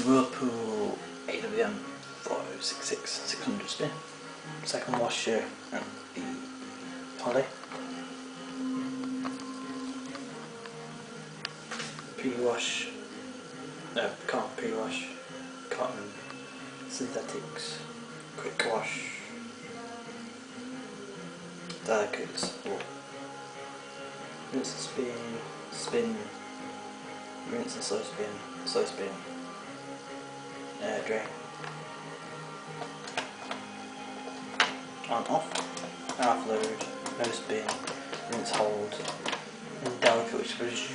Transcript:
whirlpool awm4066 600 spin. Second washer and the poly. Pre-wash, no, can't pre-wash, cotton synthetics, quick wash, delicate, rinse and spin, rinse and slow spin, drain, on off, half load, no spin, rinse hold, and delicate, which was